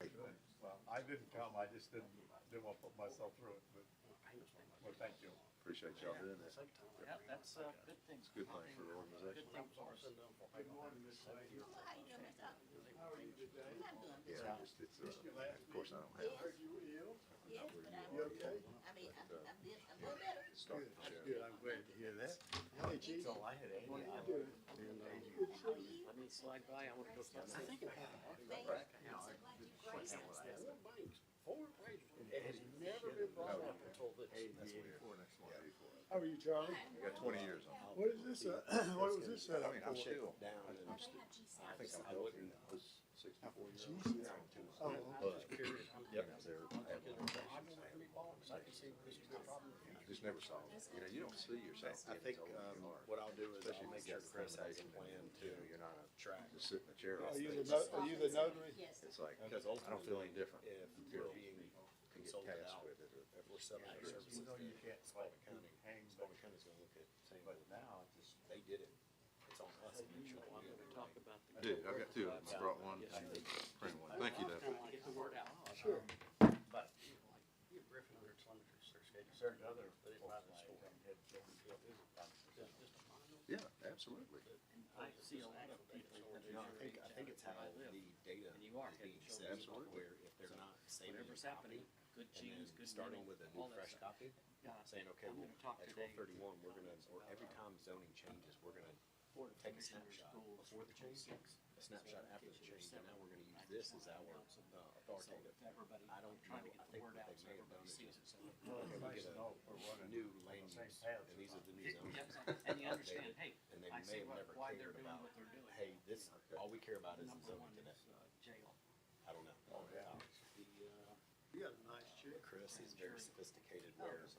Well, I didn't come, I just didn't want to put myself through it, but, well, thank you. Appreciate y'all doing that. Yeah, that's a good thing. It's a good thing for the organization. Good thing for us. Good morning, Miss Lady. How you doing, Miss Up? How are you today? I'm doing good. Yeah, it's, of course I don't I have heard you were ill. Yes, but You okay? I mean, I'm doing better. to start the show. Good, I'm glad to hear that. Hey, Chief. So I had Amy. What are you doing? How are you? Let me slide by, I wanna go get I think I have a heart attack. I'm so glad you graced us. Four pages. It has never been brought up until this. That's weird. Next one, 84. How are you, Charlie? We got 20 years on. What is this, what was this set I up mean, I'm for? still, I I think I'm healthy. I was 64 years old. Jesus. Oh, But, yep, they're just never saw it. You know, you don't see yourself. I think, what I'll do is I'll make sure Chris has a plan to You're not track. just sit in the chair all Are you day. are you the notary? Yes. It's like, I Because don't ultimately, feel any different. if Feel we're being to get consulted tasked out, with it or if we're selling our services, You know, you can't Spalding like County, hang, Spalding County's gonna look at saying, but well, now it just, they did it. It's on us to make sure I'm we do gonna it. talk about the. Dude, I've got two of them. I brought one and print one. Thank you, though. Get the word out. Sure. but Griffin under telemeters, their schedule. certain other But it's folks not might the store. come head to Yeah, absolutely. I see a lot of people that You know, are I think it's how where I live. the data And you are is being heading to set, Absolutely. where if they're not saving a Whatever's copy, happening, good and cheese, then good starting meal, with a all new that fresh stuff. copy, Yeah. saying, okay, I'm well, gonna talk at today 12/31, we're gonna, or every time zoning changes, we're gonna Board of take a Commissioners snapshot goals before the change, a snapshot after the change, and now we're gonna use this as our authoritative. Everybody, I don't trying to know, get I the think word what out they so may have everybody done sees is it. So it's nice to know we're running new on land the same use, path. and these are the new Yeah, zones. and you understand, hey, And they I may see have never why they're cared doing about, what they're doing. hey, this, all we care about is the Number zoning one today. is jail. I don't know. Oh, yeah. You got a nice chick. Chris is very sophisticated where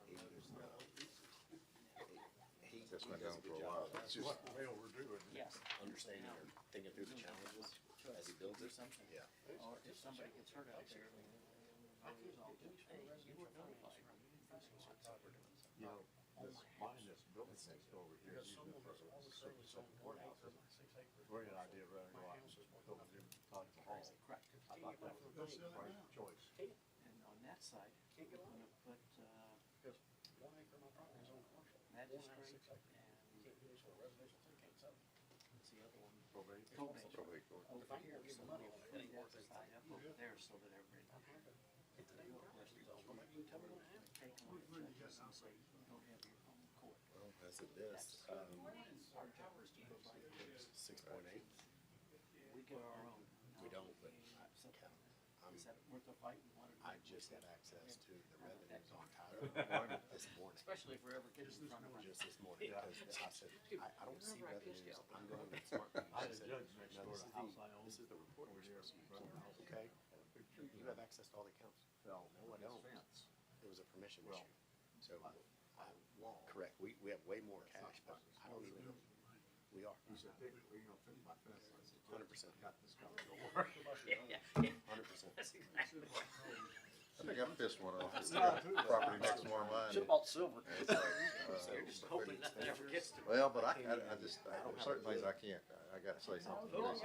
he That's been does done a for good a while. job It's just, What way we're doing. Yes. understanding or thinking through the challenges as he builds Do it. something. Yeah. Or if somebody gets hurt out there, hey, you were notified. You know, this mine that's built next door over here, using it for a six-acre courthouse. Great idea, rather go out and build a new Taj Mahal. Correct. I thought that was the right choice. And on that side, we're gonna put, magistrate and what's the other one? Probate. probably cool. Over here, so we'll clean that side up over there so that everybody. Take them and judges and say, don't have your own court. Well, as of this, Our job is to provide this. 6.8, We get our own. we don't, but So, I'm, is that worth a fight? I just had access to the revenues on Tyler this morning. Especially if we're ever getting in front of Just this morning, because I said, I don't see revenues, I'm going to smart meter. I I had a said, judge next no, door this to is the house I the, own. this is the report we're supposed to use, okay? You have access to all the accounts. Fell No, I on his don't. fence. It was a permission Well, issue. So, correct, we have way more cash, but I don't even, we are, He said, "Dick, well, you know, fix my fence." I said, 100%. Got this covered, don't worry. Yeah. 100%. I think I pissed one off. It's the property next to one of mine. Should've bought silver. It's like, You're just hoping that never gets to. well, but I just, there's certain things I can't, I gotta say something. to this.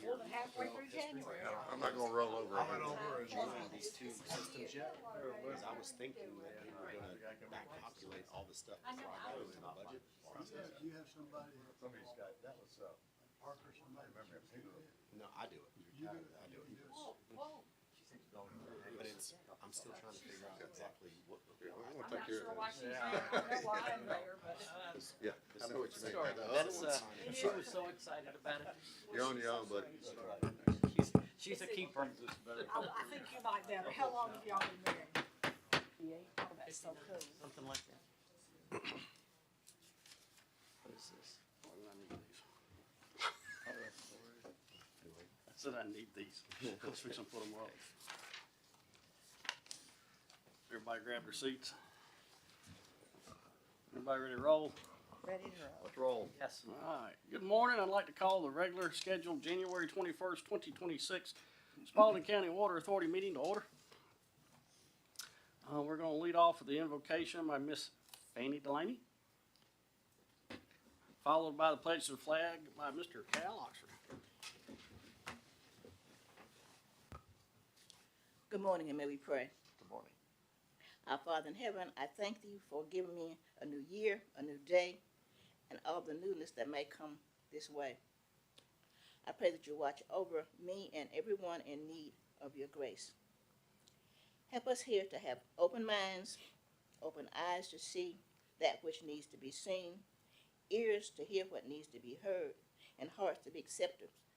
More than halfway through January. I'm not gonna roll over. I went over and Joining these two systems yet, because I was thinking that we were gonna back populate all the stuff before I got into the budget process. You have somebody, somebody's got, that was, Parker, I somebody. remember him, he was, No, I do it. I do it. Whoa. But it's, I'm still trying to figure out exactly what. Yeah, we're gonna I'm take not care sure of why that. she's there. I know why I'm there, but. Yeah, I know what you mean. That's, she was so excited about it. You're on your own, buddy. She's a keeper. I think you might better. How long have y'all been married? Oh, that's so cool. Something like that. What is this? Why do I need these? I said I need these. Let's fix them, put them up. Everybody grab their seats. Everybody ready to roll? Ready to roll. Let's roll. Yes. All right. Good morning. I'd like to call the regular scheduled January 21st, 2026 Spalding County Water Authority meeting to order. We're going to lead off with the invocation by Miss Fanny Delaney, followed by the pledge to the flag by Mr. Cal Oxford. Good morning, and may we pray. Good morning. Our Father in heaven, I thank thee for giving me a new year, a new day, and all the newness that may come this way. I pray that you watch over me and everyone in need of your grace. Help us here to have open minds, open eyes to see that which needs to be seen, ears to hear what needs to be heard, and hearts to be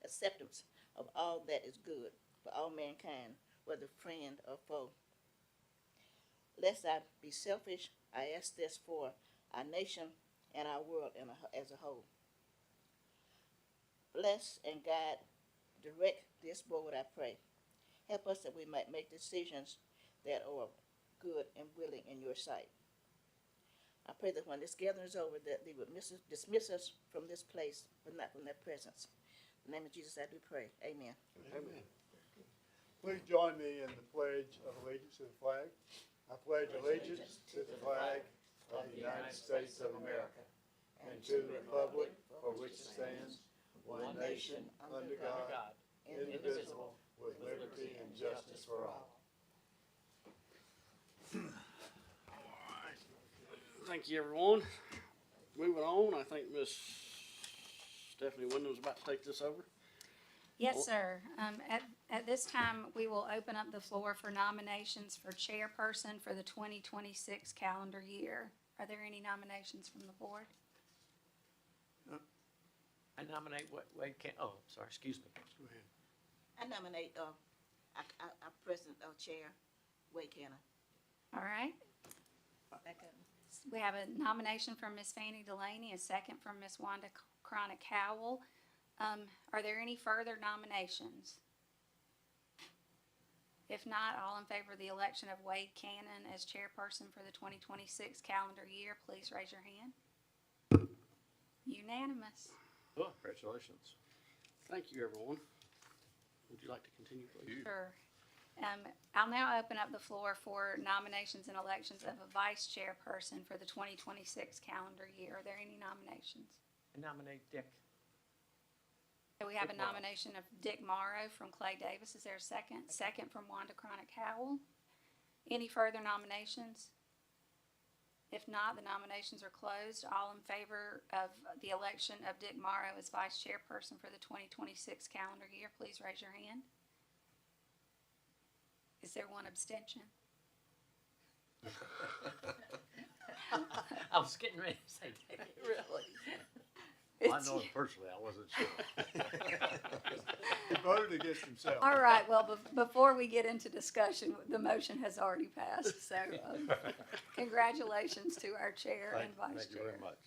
acceptance of all that is good for all mankind, whether friend or foe. Lest I be selfish, I ask this for our nation and our world as a whole. Bless and guide, direct this board, I pray. Help us that we might make decisions that are good and willing in your sight. I pray that when this gathering is over, that they would dismiss us from this place, but not from their presence. In the name of Jesus, I do pray. Amen. Amen. Please join me in the pledge of allegiance to the flag. I pledge allegiance to the flag of the United States of America and to the republic for which it stands, one nation, under God, indivisible, with liberty and justice for all. Thank you, everyone. Moving on, I think Miss Stephanie Wyndham is about to take this over. Yes, sir. At this time, we will open up the floor for nominations for chairperson for the 2026 calendar year. Are there any nominations from the board? I nominate Wade Can, oh, sorry, excuse me. Go ahead. I nominate our President, Chair, Wade Cannon. All right. Second. We have a nomination from Miss Fannie Delaney, a second from Miss Wanda Chronic Howell. Are there any further nominations? If not, all in favor of the election of Wade Cannon as chairperson for the 2026 calendar year, please raise your hand. Unanimous. Oh, congratulations. Thank you, everyone. Would you like to continue, please? Sure. I'll now open up the floor for nominations and elections of a vice chairperson for the 2026 calendar year. Are there any nominations? I nominate Dick. So we have a Dick Morrow. nomination of Dick Morrow from Clay Davis. Is there a second? Second from Wanda Chronic Howell. Any further nominations? If not, the nominations are closed. All in favor of the election of Dick Morrow as vice chairperson for the 2026 calendar year, please raise your hand. Is there one abstention? I was getting ready to say Dick. Really? I know him personally, I wasn't sure. He voted against himself. All right, well, before we get into discussion, the motion has already passed, so congratulations to our chair and vice Thank you chair. very much.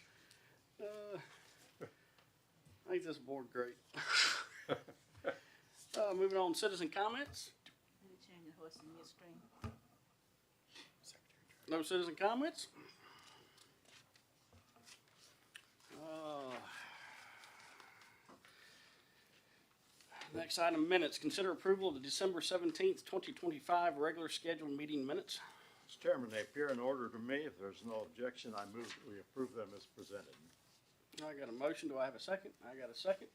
I think this board great. Moving on, citizen comments. Let me change the horse in midstream. No citizen comments? Next item, minutes. Consider approval of the December 17th, 2025 regular scheduled meeting minutes. Mr. Chairman, they appear in order to me. If there's no objection, I move that we approve them as presented. I got a motion. Do I have a second? I got a second.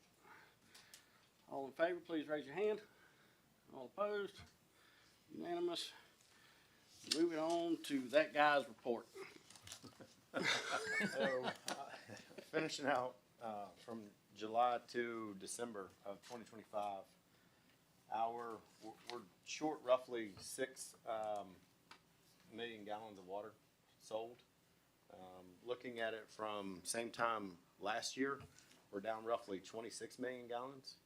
All in favor, please raise your hand. All opposed? Unanimous. Moving on to that guy's report. So, finishing out, from July to December of 2025, we're short roughly 6 million gallons of water sold. Looking at it from same time last year, we're down roughly 26 million gallons.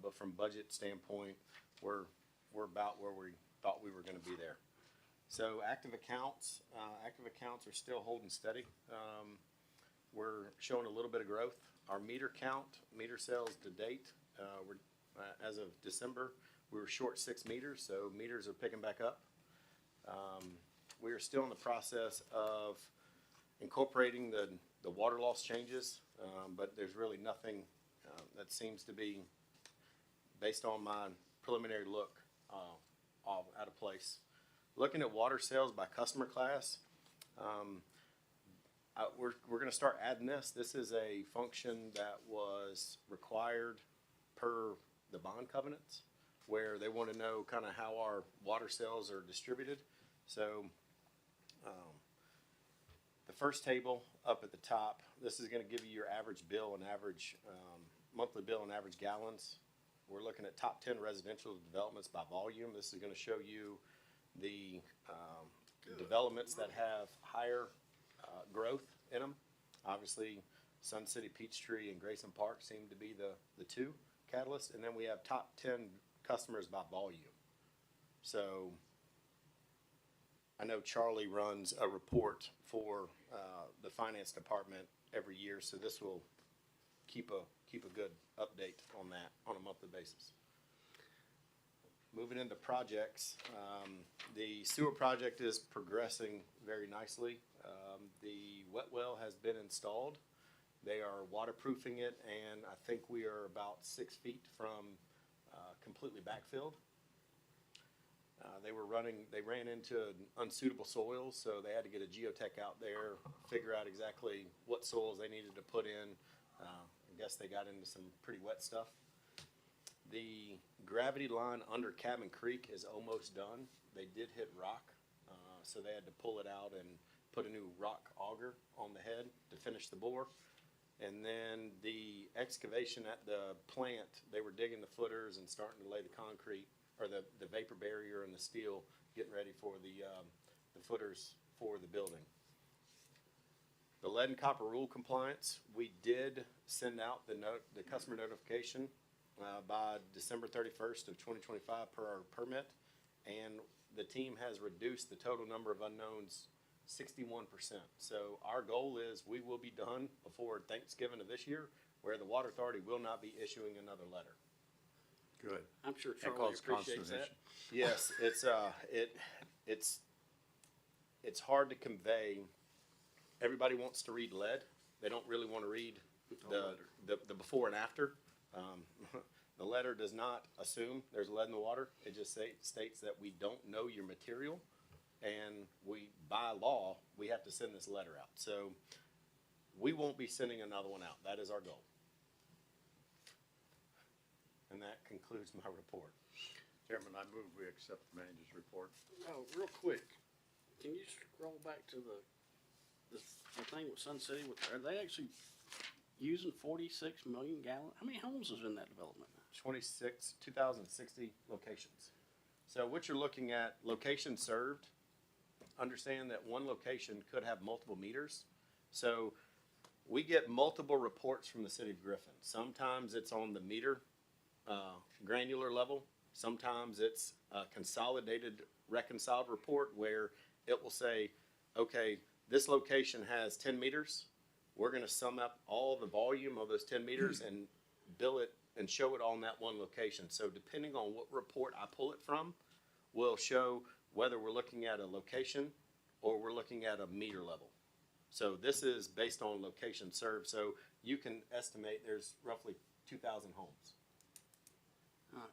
But from budget standpoint, we're about where we thought we were going to be there. So active accounts are still holding steady. We're showing a little bit of growth. Our meter sales to date, as of December, we were short 6 meters, so meters are picking back up. We are still in the process of incorporating the water loss changes, but there's really nothing that seems to be, based on my preliminary look, all out of place. Looking at water sales by customer class, we're going to start adding this. This is a function that was required per the bond covenants where they want to know kind of how our water sales are distributed. So the first table up at the top, this is going to give you your average bill and average monthly bill and average gallons. We're looking at top 10 residential developments by volume. This is going to show you the developments that have higher growth in them. Obviously, Sun City, Peachtree, and Grayson Park seem to be the two catalysts. And then we have top 10 customers by volume. So I know Charlie runs a report for the finance department every year, so this will keep a good update on that on a monthly basis. Moving into projects, the sewer project is progressing very nicely. The wet well has been installed. They are waterproofing it, and I think we are about 6 feet from completely backfilled. They ran into unsuitable soils, so they had to get a geotech out there, figure out exactly what soils they needed to put in. I guess they got into some pretty wet stuff. The gravity line under Cabin Creek is almost done. They did hit rock, so they had to pull it out and put a new rock auger on the head to finish the bore. And then the excavation at the plant, they were digging the footers and starting to lay the concrete, or the vapor barrier and the steel, getting ready for the footers for the building. The lead and copper rule compliance, we did send out the customer notification by December 31st of 2025 per our permit, and the team has reduced the total number of unknowns 61%. So our goal is we will be done before Thanksgiving of this year, where the Water Authority will not be issuing another letter. Good. I'm sure That Charlie caused appreciates that. consternation. Yes, it's hard to convey. Everybody wants to read lead. They don't really want to read the before and after. The letter does not assume there's lead in the water. It just states that we don't know your material, and by law, we have to send this letter out. So we won't be sending another one out. That is our goal. And that concludes my report. Chairman, I move we accept the manager's report. Oh, real quick, can you scroll back to the thing with Sun City? Are they actually using 46 million gallons? How many homes is in that development? 2,060 locations. So what you're looking at, location served, understand that one location could have multiple meters. So we get multiple reports from the city of Griffin. Sometimes it's on the meter granular level. Sometimes it's a consolidated, reconciled report where it will say, okay, this location has 10 meters. We're going to sum up all the volume of those 10 meters and bill it and show it on that one location. So depending on what report I pull it from, will show whether we're looking at a location or we're looking at a meter level. So this is based on location served. So you can estimate there's roughly 2,000 homes. All right,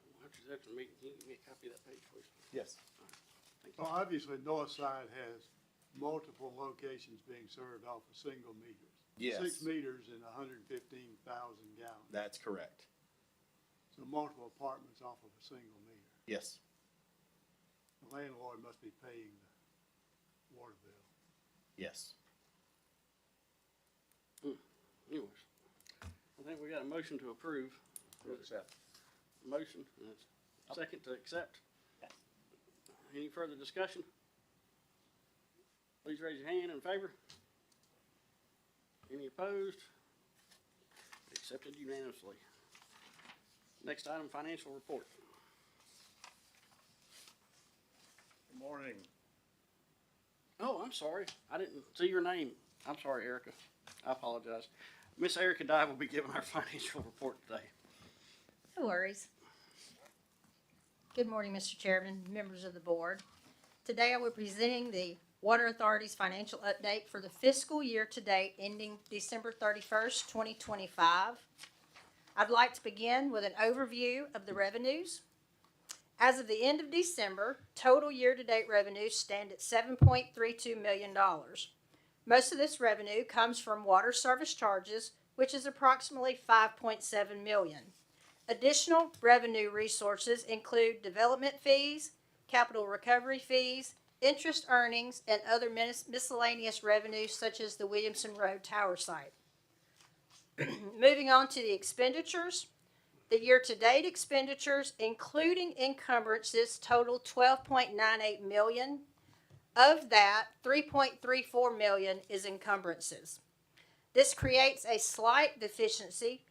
after the meeting, can you give me a copy of that page, please? Yes. All right, thank you. Well, obviously, north side has multiple locations being served off of single meters. Yes. 6 meters and 115,000 gallons. That's correct. So multiple apartments off of a single meter. Yes. The landlord must be paying the water bill. Yes. Anyways, I think we got a motion to approve. Accept. Motion, and a second to accept. Any further discussion? Please raise your hand in favor. Any opposed? Accepted unanimously. Next item, financial report. Good morning. Oh, I'm sorry. I didn't see your name. I'm sorry, Erica. I apologize. Miss Erica Dye will be giving our financial report today. No worries. Good morning, Mr. Chairman, members of the board. Today I will be presenting the Water Authority's financial update for the fiscal year to date ending December 31st, 2025. I'd like to begin with an overview of the revenues. As of the end of December, total year-to-date revenues stand at $7.32 million. Most of this revenue comes from water service charges, which is approximately $5.7 million. Additional revenue resources include development fees, capital recovery fees, interest earnings, and other miscellaneous revenues such as the Williamson Road Tower site. Moving on to the expenditures. The year-to-date expenditures, including encumbrances, total $12.98 million. Of that, $3.34 million is encumbrances. This creates a slight deficiency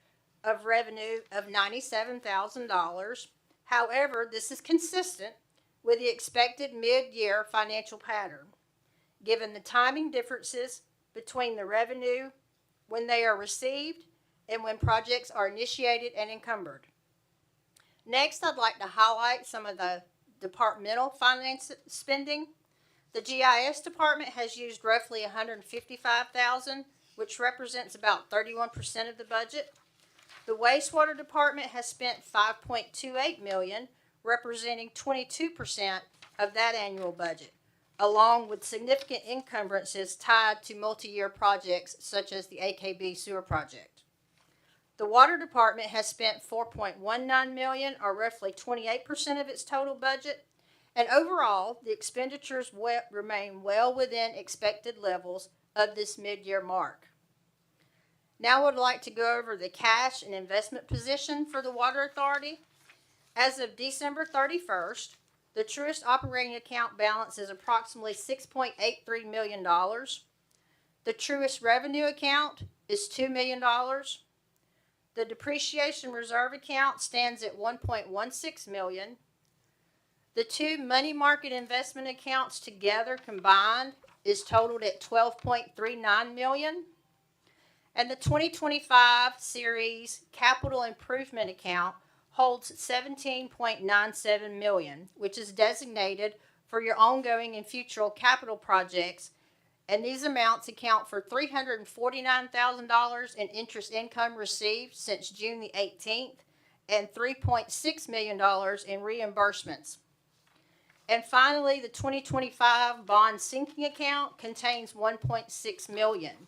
of revenue of $97,000. However, this is consistent with the expected mid-year financial pattern, given the timing differences between the revenue when they are received and when projects are initiated and encumbered. Next, I'd like to highlight some of the departmental finance spending. The GIS department has used roughly $155,000, which represents about 31% of the budget. The wastewater department has spent $5.28 million, representing 22% of that annual budget, along with significant encumbrances tied to multi-year projects such as the AKB sewer project. The water department has spent $4.19 million, or roughly 28% of its total budget, and overall, the expenditures remain well within expected levels of this mid-year mark. Now I would like to go over the cash and investment position for the Water Authority. As of December 31st, the Truist operating account balance is approximately $6.83 million. The Truist revenue account is $2 million. The depreciation reserve account stands at $1.16 million. The two money market investment accounts together combined is totaled at $12.39 million. And the 2025 series capital improvement account holds $17.97 million, which is designated for your ongoing and future capital projects. And these amounts account for $349,000 in interest income received since June the 18th and $3.6 million in reimbursements. And finally, the 2025 bond sinking account contains $1.6 million.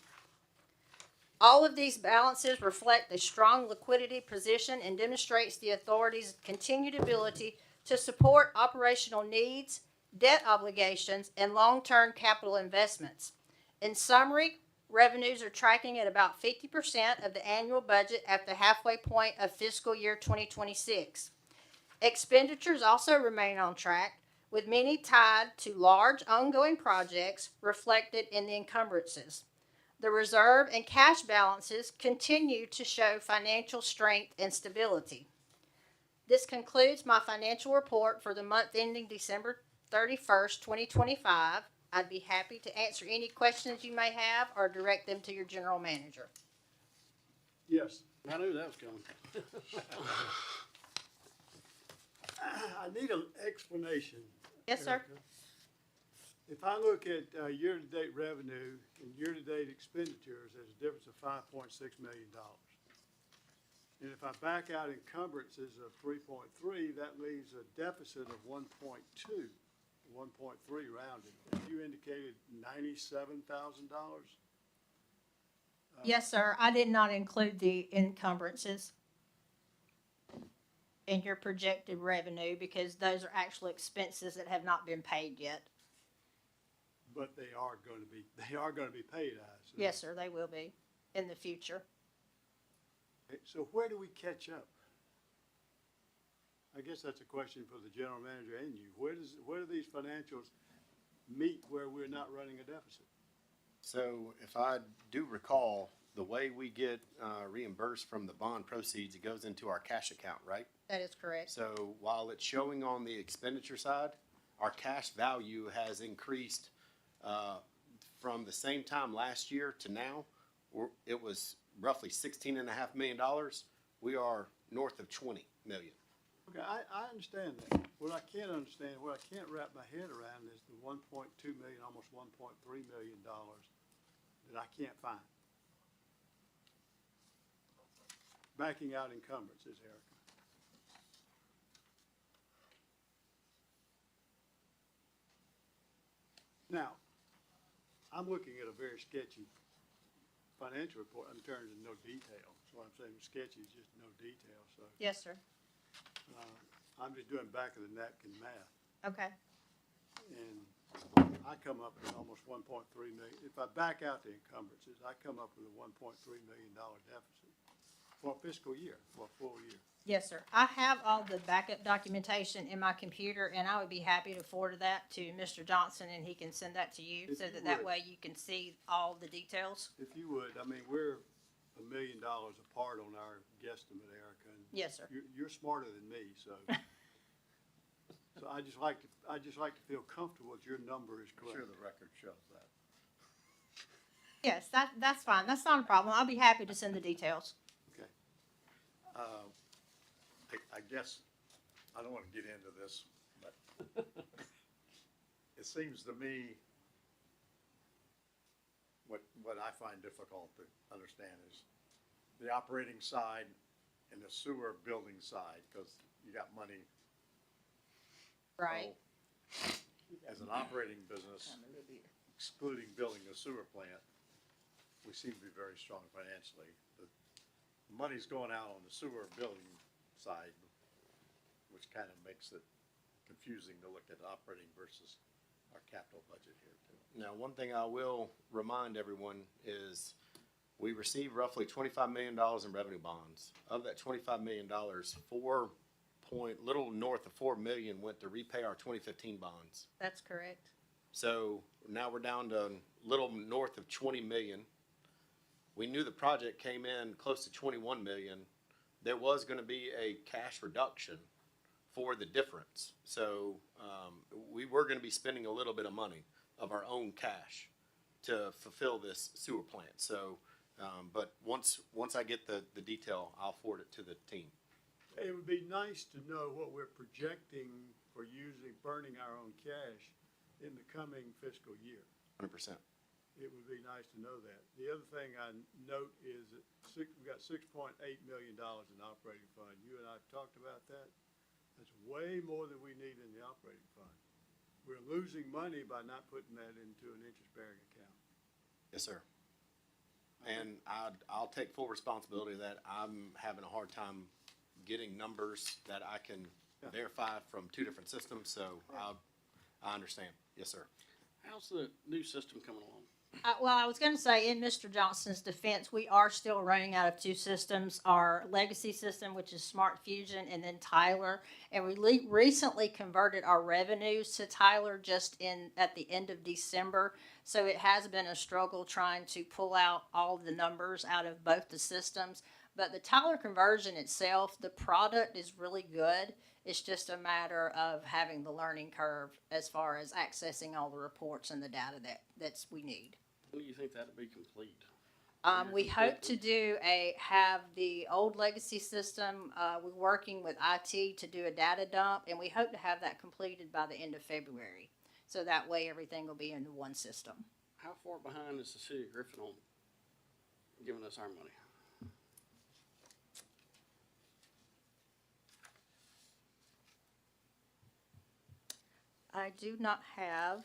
All of these balances reflect a strong liquidity position and demonstrates the authority's continued ability to support operational needs, debt obligations, and long-term capital investments. In summary, revenues are tracking at about 50% of the annual budget at the halfway point of fiscal year 2026. Expenditures also remain on track, with many tied to large ongoing projects reflected in the encumbrances. The reserve and cash balances continue to show financial strength and stability. This concludes my financial report for the month ending December 31st, 2025. I'd be happy to answer any questions you may have or direct them to your general manager. Yes. I knew that was coming. I need an explanation. Yes, sir. Erica. If I look at year-to-date revenue and year-to-date expenditures, there's a difference of $5.6 million. And if I back out encumbrances of 3.3, that leaves a deficit of 1.2, 1.3 rounded. And you indicated $97,000? Yes, sir. I did not include the encumbrances in your projected revenue because those are actual expenses that have not been paid yet. But they are going to be paid, I assume. Yes, sir, they will be in the future. Okay, so where do we catch up? I guess that's a question for the general manager and you. Where do these financials meet where we're not running a deficit? So if I do recall, the way we get reimbursed from the bond proceeds, it goes into our cash account, right? That is correct. So while it's showing on the expenditure side, our cash value has increased from the same time last year to now. It was roughly $16.5 million. We are north of 20 million. Okay, I understand that. What I can't understand, what I can't wrap my head around is the 1.2 million, almost $1.3 million that I can't find. Backing out encumbrances, Erica. Now, I'm looking at a very sketchy financial report, I'm turning to no detail. So I'm saying sketchy is just no detail, so, Yes, sir. I'm just doing back of the napkin math. Okay. And I come up with almost 1.3 million. If I back out the encumbrances, I come up with a $1.3 million deficit for a fiscal year, for a full year. Yes, sir. I have all the backup documentation in my computer, and I would be happy to forward that to Mr. Johnson, and he can send that to you, If so you that would. way you can see all the details. If you would, I mean, we're $1 million apart on our guesstimate, Erica. And Yes, sir. you're smarter than me, so. So I just like to feel comfortable that your number is I'm correct. sure the record shows that. Yes, that's fine. That's not a problem. I'll be happy to send the details. Okay. I guess, I don't want to get into this, but it seems to me, what I find difficult to understand is the operating side and the sewer building side, because you got money. Right. So, as an operating business, excluding building the sewer plant, we seem to be very strong financially. The money's going out on the sewer building side, which kind of makes it confusing to look at operating versus our capital budget here too. Now, one thing I will remind everyone is we received roughly $25 million in revenue bonds. Of that $25 million, little north of $4 million went to repay our 2015 bonds. That's correct. So now we're down to a little north of 20 million. We knew the project came in close to 21 million. There was going to be a cash reduction for the difference. So we were going to be spending a little bit of money of our own cash to fulfill this sewer plant. So, but once I get the detail, I'll forward it to the team. It would be nice to know what we're projecting for burning our own cash in the coming fiscal year. 100%. It would be nice to know that. The other thing I note is that we've got $6.8 million in operating fund. You and I have talked about that. That's way more than we need in the operating fund. We're losing money by not putting that into an interest-bearing account. Yes, sir. And I'll take full responsibility of that. I'm having a hard time getting numbers that I can verify from two different systems, so I understand. Yes, sir. How's the new system coming along? Well, I was going to say, in Mr. Johnson's defense, we are still running out of two systems, our legacy system, which is Smart Fusion, and then Tyler. And we recently converted our revenues to Tyler just at the end of December. So it has been a struggle trying to pull out all the numbers out of both the systems. But the Tyler conversion itself, the product is really good. It's just a matter of having the learning curve as far as accessing all the reports and the data that we need. When do you think that'll be complete? We hope to have the old legacy system, we're working with IT to do a data dump, and we hope to have that completed by the end of February. So that way everything will be in one system. How far behind is the city of Griffin on giving us our money? I do not have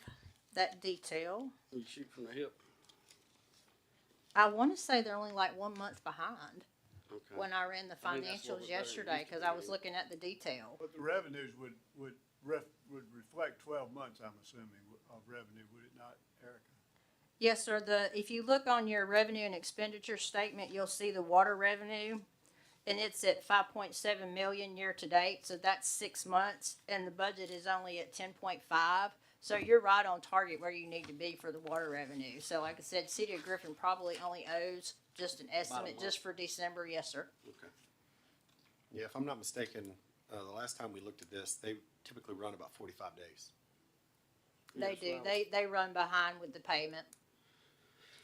that detail. You shoot from the hip. I want to say they're only like 1 month behind Okay. when I ran the I think that's a little financials bit better than yesterday, it used to because be. I was looking at the detail. But the revenues would reflect 12 months, I'm assuming, of revenue, would it not, Erica? Yes, sir. If you look on your revenue and expenditure statement, you'll see the water revenue, and it's at 5.7 million year to date. So that's 6 months, and the budget is only at 10.5. So you're right on target where you need to be for the water revenue. So like I said, City of Griffin probably only owes just an estimate month. just for December. Yes, sir. Okay. Yeah, if I'm not mistaken, the last time we looked at this, they typically run about 45 days. They Yes, do. well, They run behind with the payment.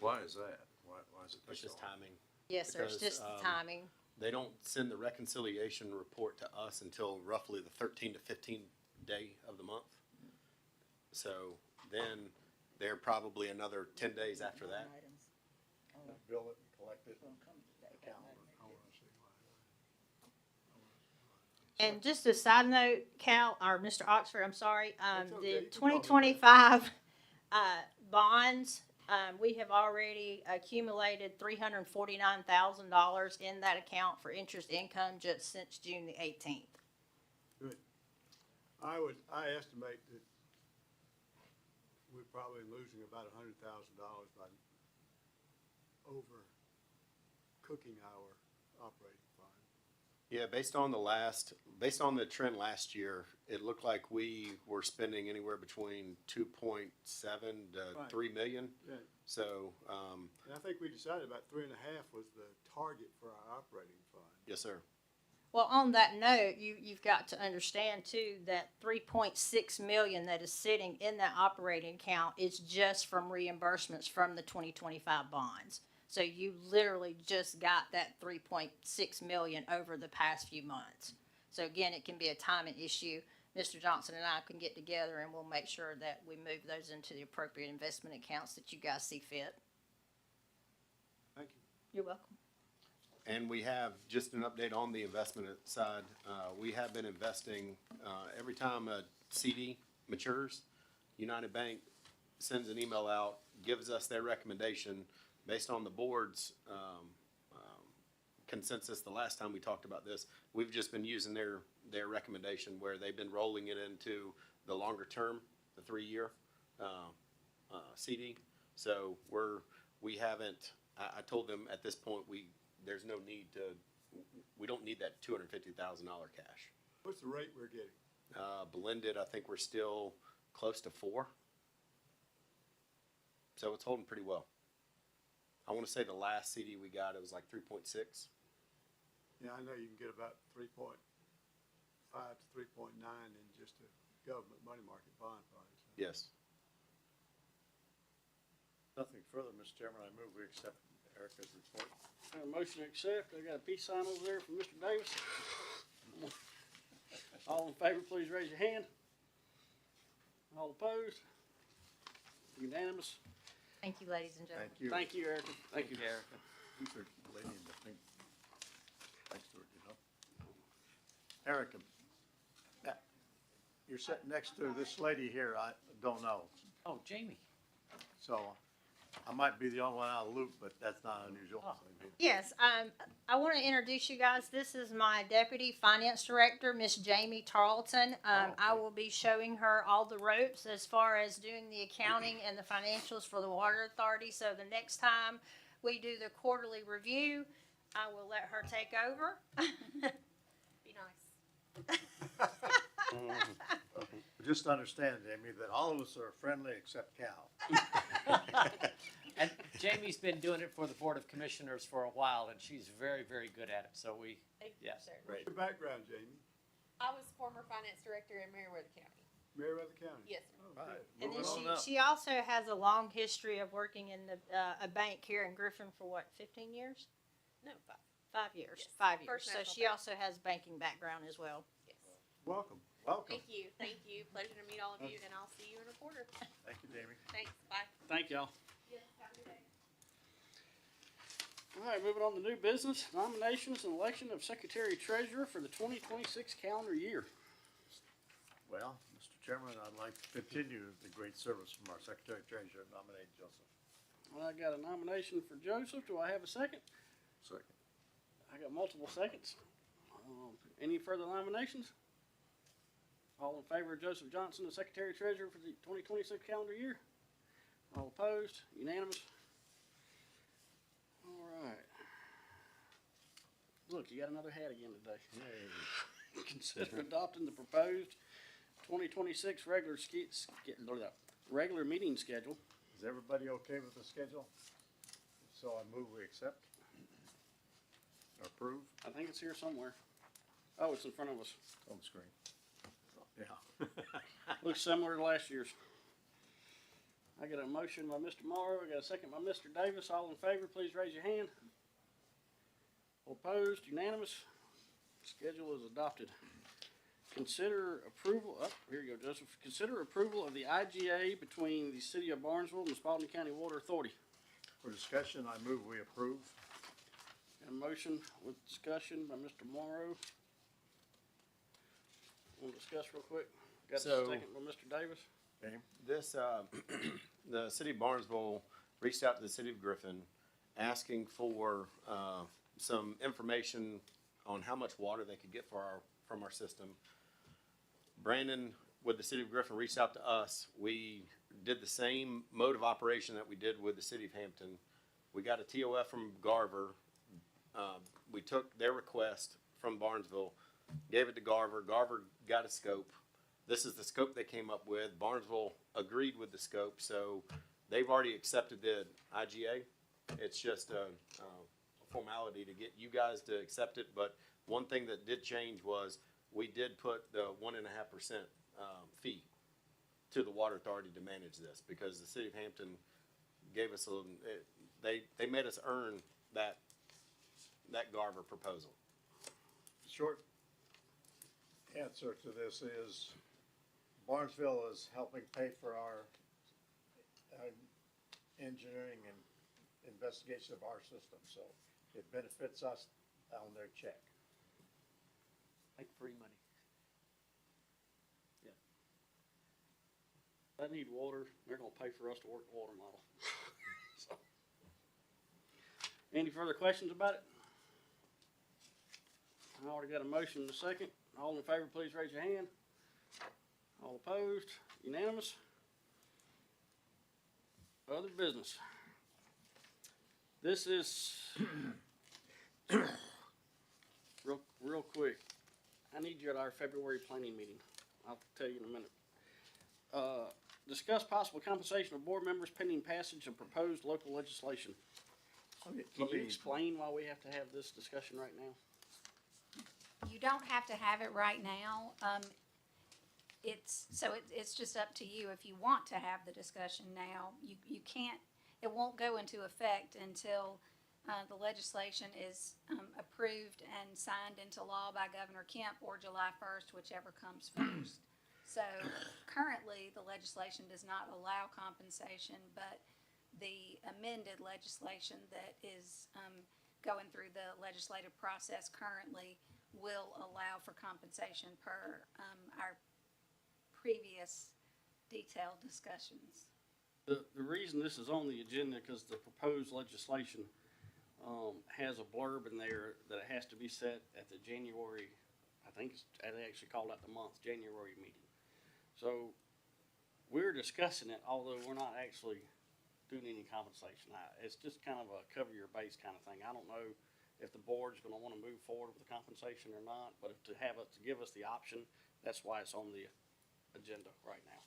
Why is that? Why is it? It's just timing. Yes, sir. It's Because, just the timing. They don't send the reconciliation report to us until roughly the 13 to 15 day of the month. So then they're probably another 10 days after that. Bill it and collect it. And just a side note, Cal, or Mr. Oxford, I'm sorry, That's okay. the You can call me 2025 bonds, We have already accumulated $349,000 in that account for interest income just since June the 18th. Good. I estimate that we're probably losing about $100,000 by overcooking our operating fund. Yeah, based on the trend last year, it looked like we were spending anywhere between 2.7 to Right. 3 million. Yeah. So, And I think we decided about 3.5 was the target for our operating fund. yes, sir. Well, on that note, you've got to understand too that 3.6 million that is sitting in that operating account is just from reimbursements from the 2025 bonds. So you literally just got that 3.6 million over the past few months. So again, it can be a timing issue. Mr. Johnson and I can get together and we'll make sure that we move those into the appropriate investment accounts that you guys see fit. Thank you. You're welcome. And we have, just an update on the investment side, we have been investing, every time a CD matures, United Bank sends an email out, gives us their recommendation based on the board's, consensus. The last time we talked about this, we've just been using their recommendation where they've been rolling it into the longer term, the 3-year, CD. So we haven't, I told them at this point, there's no need we don't need that $250,000 cash. What's the rate we're getting? Blended, I think we're still close to 4. So it's holding pretty well. I want to say the last CD we got, it was like 3.6. Yeah, I know you can get about 3.5 to 3.9 in just a government money market bond fund. Yes. Nothing further, Mr. Chairman. I move we accept Erica's report. I have a motion to accept. I got a peace sign over there from Mr. Davis. All in favor, please raise your hand. All opposed? Unanimous. Thank you, ladies and gentlemen. Thank you. Thank you, Erica. Thank you, Erica. Who's the lady in the pink next to her, you know? Erica, you're sitting next to this lady here I don't know. Oh, Jamie. So I might be the only one out of the loop, but that's not unusual. Oh. Yes, I want to introduce you guys. This is my Deputy Finance Director, Miss Jamie Tarleton. I will be showing her all the ropes as far as doing the accounting and the financials for the Water Authority. So the next time we do the quarterly review, I will let her take over. Be nice. Just understand, Jamie, that all of us are friendly except Cal. And Jamie's been doing it for the Board of Commissioners for a while, and she's very, very good at it, so we, Thank you, yeah. sir. Great. Your background, Jamie? I was former finance director in Meriwether County. Meriwether County? Yes, sir. Oh, Right. good. And then Moving on up. she also has a long history of working in a bank here in Griffin for what, 15 years? No, 5. 5 years. Yes. 5 years. First So National she Bank. also has banking background as well. Yes. Welcome, welcome. Thank you. Thank you. Pleasure to meet all of you, and I'll see you in a quarter. Thank you, Jamie. Thanks. Bye. Thank y'all. Yes, have a good day. All right, moving on to new business, nominations and election of Secretary Treasurer for the 2026 calendar year. Well, Mr. Chairman, I'd like to continue the great service from our Secretary Treasurer, nominate Joseph. I got a nomination for Joseph. Do I have a second? Second. I got multiple seconds. Any further nominations? All in favor of Joseph Johnson, the Secretary Treasurer for the 2026 calendar year? All opposed? Unanimous? All right. Look, you got another hat again today. Yay. Consider adopting the proposed 2026 regular meeting schedule. Is everybody okay with the schedule? So I move we accept. Or approve I think it's here somewhere. Oh, it's in front of us. on the screen. Yeah. Looks similar to last year's. I got a motion by Mr. Morrow. I got a second by Mr. Davis. All in favor, please raise your hand. All opposed, unanimous. Schedule is adopted. Consider approval, here you go, Joseph. Consider approval of the IGA between the City of Barnesville and the Spalding County Water Authority. For discussion, I move we approve. Got a motion with discussion by Mr. Morrow. We'll discuss real quick. Got a So- second by Mr. Davis. Okay. This, the city of Barnesville reached out to the city of Griffin, asking for, some information on how much water they could get from our system. Brandon, with the city of Griffin, reached out to us. We did the same mode of operation that we did with the city of Hampton. We got a TOF from Garver. We took their request from Barnesville, gave it to Garver. Garver got a scope. This is the scope they came up with. Barnesville agreed with the scope, so they've already accepted the IGA. It's just a formality to get you guys to accept it, but one thing that did change was we did put the 1.5% fee to the water authority to manage this, because the city of Hampton gave us they made us earn that Garver proposal. Short answer to this is Barnesville is helping pay for our engineering and investigation of our system, so it benefits us on their check. Like free money. If they need water, they're gonna pay for us to work the water model. So. Any further questions about it? I already got a motion and a second. All in favor, please raise your hand. All opposed, unanimous. Other business. This is, real quick, I need you at our February planning meeting. I'll tell you in a minute. Discuss possible compensation of board members pending passage of proposed local legislation. Can you explain why we have to have this discussion right now? You don't have to have it right now. It's just up to you. If you want to have the discussion now, you can't, it won't go into effect until the legislation is approved and signed into law by Governor Kemp or July 1st, whichever comes first. So currently, the legislation does not allow compensation, but the amended legislation that is going through the legislative process currently will allow for compensation per our previous detailed discussions. The reason this is on the agenda, because the proposed legislation has a blurb in there that it has to be set at the January, I think they actually called out the month, January meeting. So we're discussing it, although we're not actually doing any compensation. It's just kind of a cover your base kind of thing. I don't know if the board's gonna wanna move forward with the compensation or not, but to give us the option, that's why it's on the agenda right now.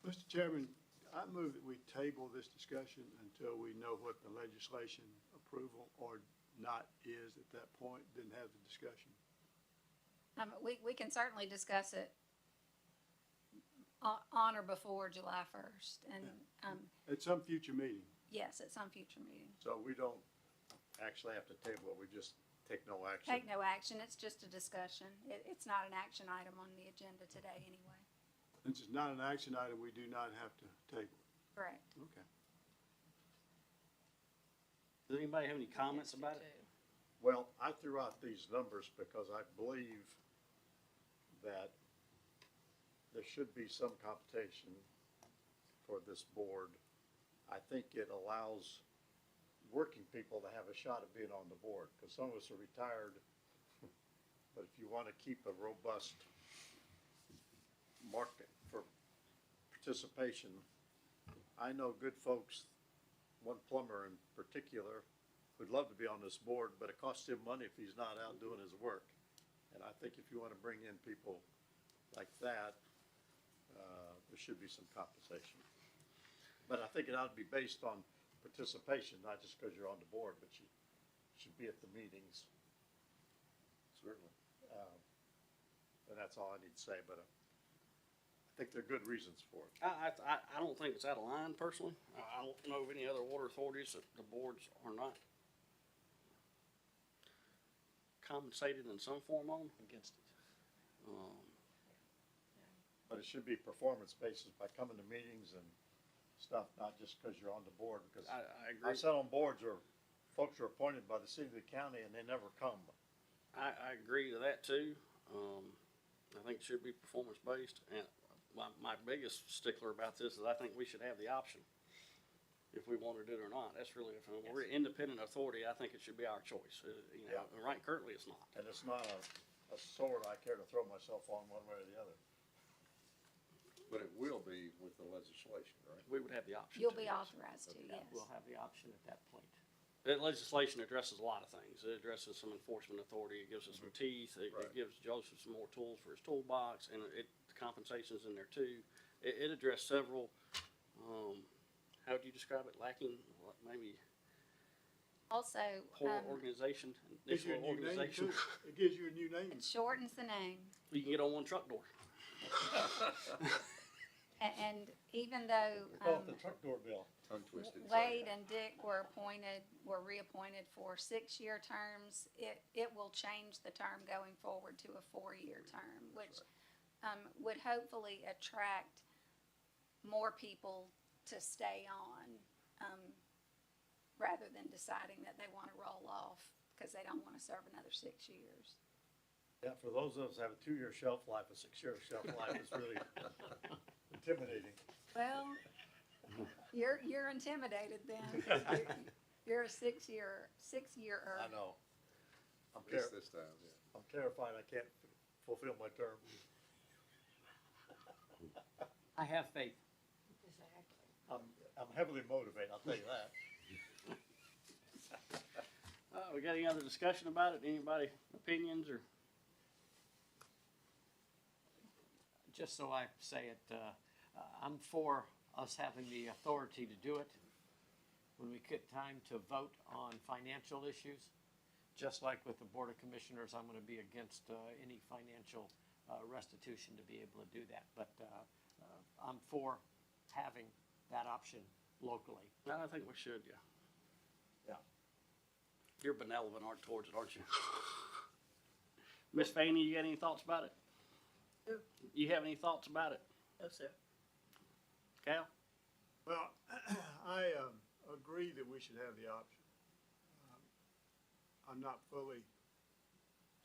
Mr. Chairman, I move that we table this discussion until we know what the legislation approval or not is at that point, then have the discussion. We can certainly discuss it on or before July 1st, and, At some future meeting. yes, at some future meeting. So we don't actually have to table it, we just take no action. Take no action, it's just a discussion. It's not an action item on the agenda today anyway. Since it's not an action item, we do not have to table it. Correct. Okay. Does anybody have any comments about it? Well, I threw out these numbers because I believe that there should be some compensation for this board. I think it allows working people to have a shot at being on the board, because some of us are retired. But if you want to keep a robust market for participation, I know good folks, one plumber in particular, who'd love to be on this board, but it costs him money if he's not out doing his work. And I think if you want to bring in people like that, there should be some compensation. But I think it ought to be based on participation, not just because you're on the board, but you should be at the meetings. Certainly. And that's all I need to say, but I think there are good reasons for it. I don't think it's out of line personally. I don't know of any other water authorities that the boards are not compensated in some form on. Against it. But it should be performance basis by coming to meetings and stuff, not just because you're on the board, because I agree. I sat on boards where folks are appointed by the city of the county and they never come. I agree to that too. I think it should be performance based, and my biggest stickler about this is I think we should have the option. if we wanted it or not. That's really, if we're an independent authority, I think it should be our choice, you know, Yeah. and right, currently it's not. And it's not a sword I care to throw myself on one way or the other. But it will be with the legislation, right? We would have the option. You'll to, be yes. authorized to, Okay. yes. We'll have the option at that point. That legislation addresses a lot of things. It addresses some enforcement authority, it gives us some teeth, it Right. gives Joseph some more tools for his toolbox, and the compensation's in there too. It addressed several, how would you describe it, lacking, what, maybe Also, poor organization, Gives you initial a new name organization. too. It gives you a new name. it shortens the name. You can get on one truck door. And even though, We call it the truck door bill. Tongue twisted. Wade and Dick were reappointed for 6-year terms, it will change the term going forward to a 4-year term, which, would hopefully attract more people to stay on, rather than deciding that they wanna roll off, cause they don't wanna serve another 6 years. Yeah, for those of us that have a 2-year shelf life, a 6-year shelf life is really intimidating. Well, you're intimidated then, 'cause you're a six-year. I know. I'm At least this time, yeah. I'm terrified I can't fulfill my term. I have faith. I'm heavily motivated, I'll tell you that. We got any other discussion about it? Anybody opinions or? Just so I say it, I'm for us having the authority to do it. When we get time to vote on financial issues, just like with the Board of Commissioners, I'm gonna be against, any financial, restitution to be able to do that. But, I'm for having that option locally. No, I think we should, yeah. Yeah. You're benevolent towards it, aren't you? Miss Fanny, you got any thoughts about it? No. You have any thoughts about it? No, sir. Cal? Well, I agree that we should have the option. I'm not fully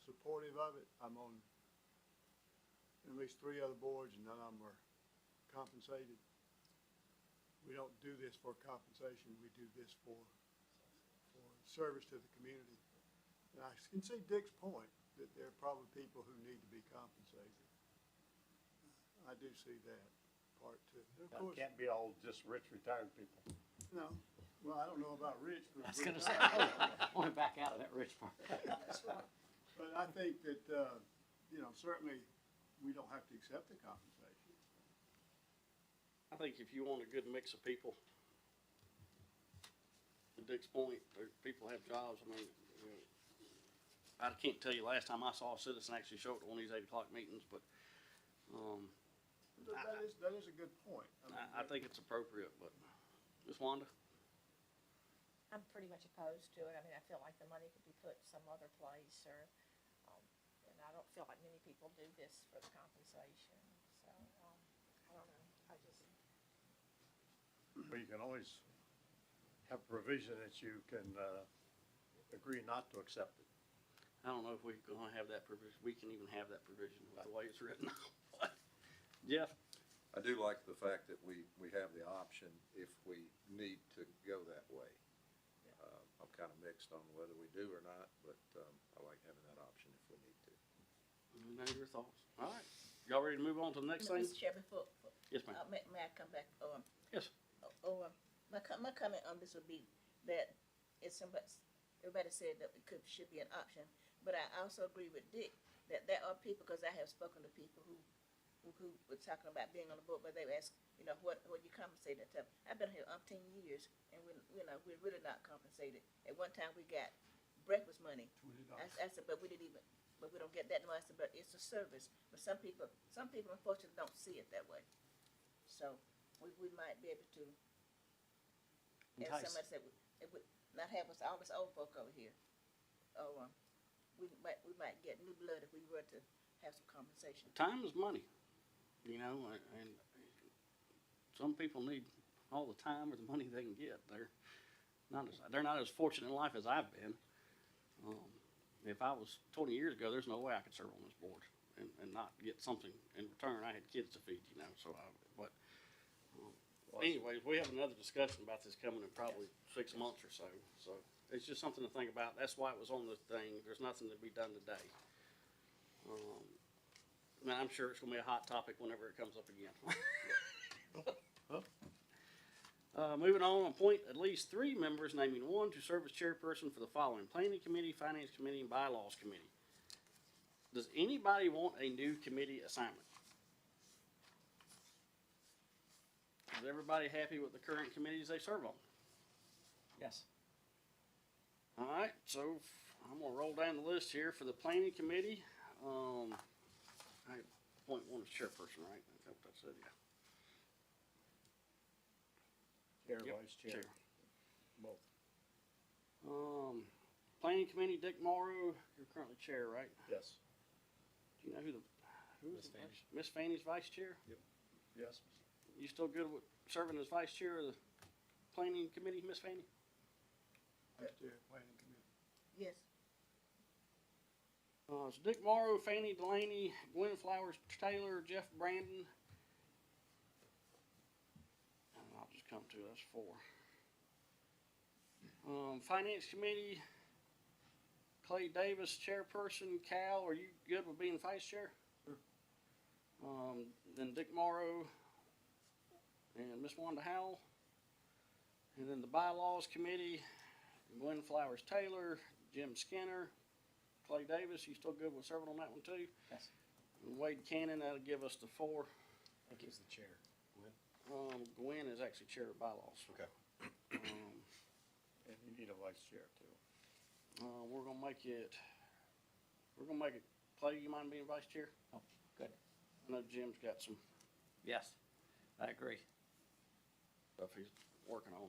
supportive of it. I'm on at least 3 other boards and none of them are compensated. We don't do this for compensation. We do this for service to the community. And I can see Dick's point that there are probably people who need to be compensated. I do see that part too. Of That course, can't be all just rich retired people. no, well, I don't know about Rich. I was gonna say, I wanna back out of that rich part. But I think that, certainly we don't have to accept the compensation. I think if you want a good mix of people, to Dick's point, people have jobs, I mean, I can't tell you last time I saw a citizen actually show up to one of these 8 o'clock meetings, but, That is a good point. I think it's appropriate, but, Ms. Wanda? I'm pretty much opposed to it. I mean, I feel like the money could be put some other place or, and I don't feel like many people do this for the compensation. So, I don't know. I just, But you can always have provision that you can, agree not to accept it. I don't know if we're gonna have that provision, we can even have that provision with the way it's written. Jeff? I do like the fact that we have the option if we need to go that way. I'm kind of mixed on whether we do or not, but, I like having that option if we need to. Let me know your thoughts. All right, y'all ready to move on to the next thing? Mr. Chairman, Yes, ma'am. may I come back? Yes. My comment on this would be that everybody said that it should be an option, but I also agree with Dick that there are people, because I have spoken to people who were talking about being on the board, but they ask, what you compensated at time. I've been here 10 years, and we're really not compensated. At one time, we got breakfast money. I said, but we don't get that anymore. I said, but it's a service. But some people unfortunately don't see it that way. So we might be able to, as Entice. somebody said, it would not have us, all this old folk over here. We might get new blood if we were to have some compensation. Time is money, and some people need all the time or the money they can get. They're not as fortunate in life as I've been. If I was 20 years ago, there's no way I could serve on this board and not get something in return. I had kids to feed, so anyways, we have another discussion about this coming in probably 6 months or so, so it's just something to think about. That's why it was on the thing. There's nothing to be done today. Man, I'm sure it's gonna be a hot topic whenever it comes up again. Moving on, appoint at least 3 members, naming 1 to serve as chairperson for the following: Planning Committee, Finance Committee, and Bylaws Committee. Does anybody want a new committee assignment? Is everybody happy with the current committees they serve on? Yes. All right, so I'm gonna roll down the list here for the Planning Committee. I appoint 1 as chairperson, right? I hope that's it, yeah. Chair, Yep, vice chair, both. Planning Committee, Dick Morrow, you're currently chair, right? Yes, Do you know who is Miss the Fanny. vice? Miss Fanny's vice chair? yes. You still good with serving as vice chair of the Planning Committee, Miss Fanny? Vice Chair, Planning Committee. Yes. It's Dick Morrow, Fanny Delaney, Gwen Flowers Taylor, Jeff Brandon. And I'll just come to, that's 4. Finance Committee, Clay Davis, chairperson. Cal, are you good with being vice chair? Sure. Then Dick Morrow and Miss Wanda Howell. And then the Bylaws Committee, Gwen Flowers Taylor, Jim Skinner, Clay Davis. You still good with serving on that one too? Yes. And Wade Cannon, that'll give us the 4. I think he's the chair. Gwen is actually chair of Bylaws. Okay. And you need a vice chair too. We're gonna make it, Clay, you mind being vice chair? Oh, good. I know Jim's got some Yes, I agree. stuff he's working on.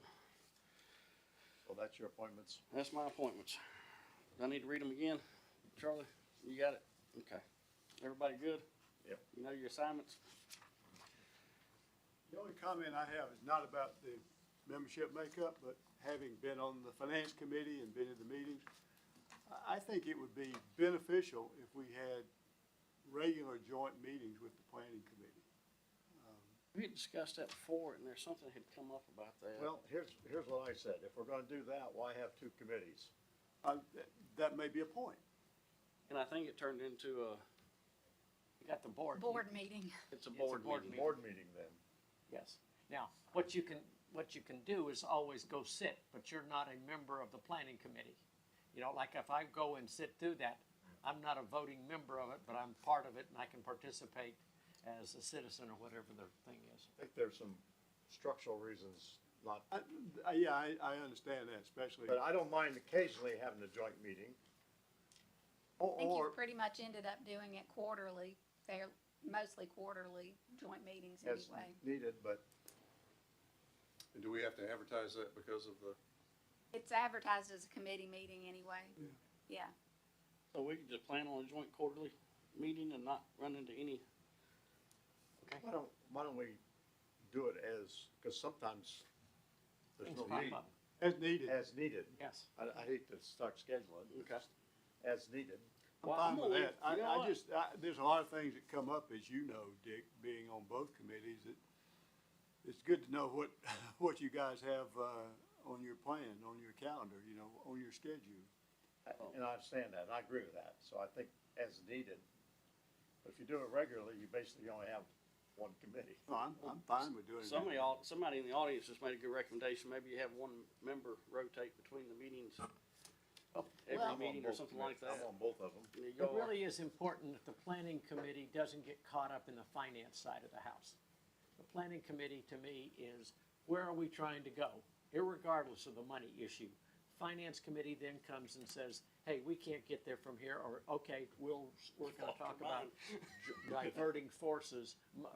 So that's your appointments. That's my appointments. Do I need to read them again? Charlie, you got it? Okay. Everybody good? Yep. You know your assignments? The only comment I have is not about the membership makeup, but having been on the Finance Committee and been in the meetings, I think it would be beneficial if we had regular joint meetings with the Planning Committee. We had discussed that before, and there's something that had come up about that. Well, here's what I said. If we're gonna do that, why have 2 committees? That may be a point. And I think it turned into You got the board. meeting. it's a It's a board board meeting. Board meeting then. Yes. Now, what you can do is always go sit, but you're not a member of the planning committee. You know, like if I go and sit through that, I'm not a voting member of it, but I'm part of it and I can participate as a citizen or whatever the thing is. I think there's some structural reasons not, Yeah, I understand that, especially. but I don't mind occasionally having a joint meeting. I think Or you've pretty much ended up doing it quarterly, mostly quarterly joint meetings as anyway. needed, but And do we have to advertise that because of the, It's advertised as a committee meeting anyway. Yeah. So we could just plan on a joint quarterly meeting and not run into any. why don't we do it cause sometimes there's Things no pop need, up. As needed. as needed. Yes. I hate to start scheduling, Okay. as needed. Well, I'm I'm fine with gonna that. leave- you know what? There's a lot of things that come up, as you know, Dick, being on both committees, that it's good to know what you guys have, on your plan, on your calendar, you know, on your schedule. And I understand that, and I agree with that, so I think as needed. But if you do it regularly, you basically only have 1 committee. No, I'm fine with doing that. Somebody in the audience just made a good recommendation. Maybe you have 1 member rotate between the meetings, every Well- meeting or something like that. I'm on both of them. There you It go. really is important that the planning committee doesn't get caught up in the finance side of the house. The planning committee, to me, is where are we trying to go, irregardless of the money issue. Finance committee then comes and says, hey, we can't get there from here, or, okay, we're gonna talk about diverting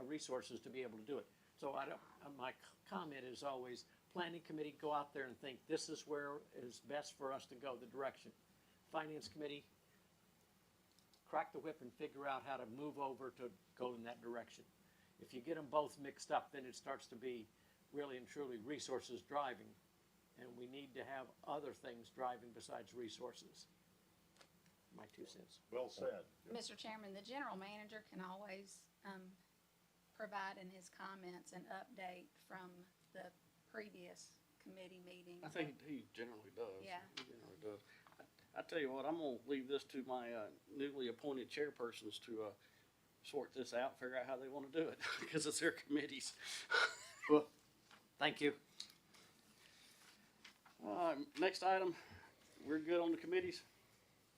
resources to be able to do it. So my comment is always, planning committee, go out there and think, this is where is best for us to go, the direction. Finance committee, crack the whip and figure out how to move over to go in that direction. If you get them both mixed up, then it starts to be really and truly resources driving. And we need to have other things driving besides resources. My 2 cents. Well said. Mr. Chairman, the general manager can always, provide in his comments an update from the previous committee meeting. I think he generally does. Yeah. He generally does. I tell you what, I'm gonna leave this to my, newly appointed chairpersons to, sort this out, figure out how they wanna do it, because it's their committees. Well, thank you. Next item, we're good on the committees?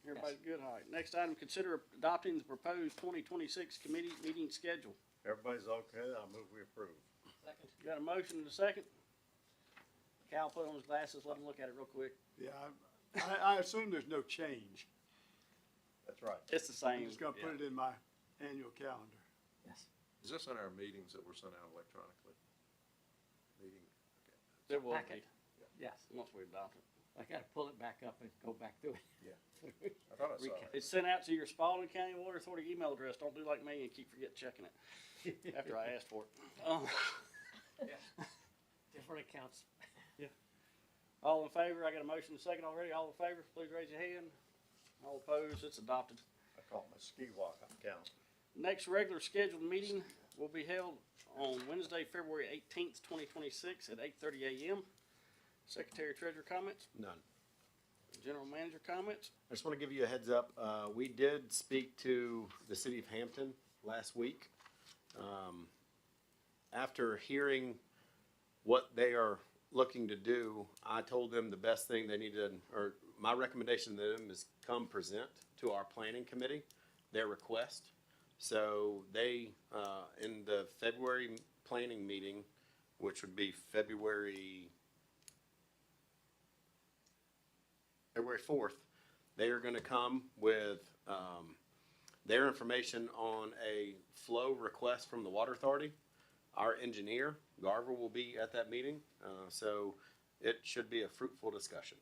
Everybody's good, all right. Next item, consider adopting the proposed 2026 committee meeting schedule. Everybody's okay, I move we approve. Second. Got a motion and a second? Cal, put on his glasses, let him look at it real quick. Yeah, I assume there's no change. That's right. It's the I'm same. just gonna put it in my annual calendar. Yes. Is this in our meetings that were sent out electronically? Meeting, It will Packet. be, Yes. once we adopt it. I gotta pull it back up and go back through it. I thought I saw Recap. it. It's sent out to your Spalding County Water Authority email address. Don't do like me and keep forgetting checking it after I asked for it. Different accounts. All in favor? I got a motion and a second already. All in favor, please raise your hand. All opposed, it's adopted. I call it my ski walk account. Next regular scheduled meeting will be held on Wednesday, February 18th, 2026 at 8:30 a.m. Secretary Treasurer comments, None. General Manager comments. I just want to give you a heads up. We did speak to the city of Hampton last week. After hearing what they are looking to do, I told them the best thing they needed, or my recommendation to them is come present to our planning committee their request. So they, in the February planning meeting, which would be February 4th, they are gonna come with, their information on a flow request from the Water Authority. Our engineer, Garver, will be at that meeting, so it should be a fruitful discussion.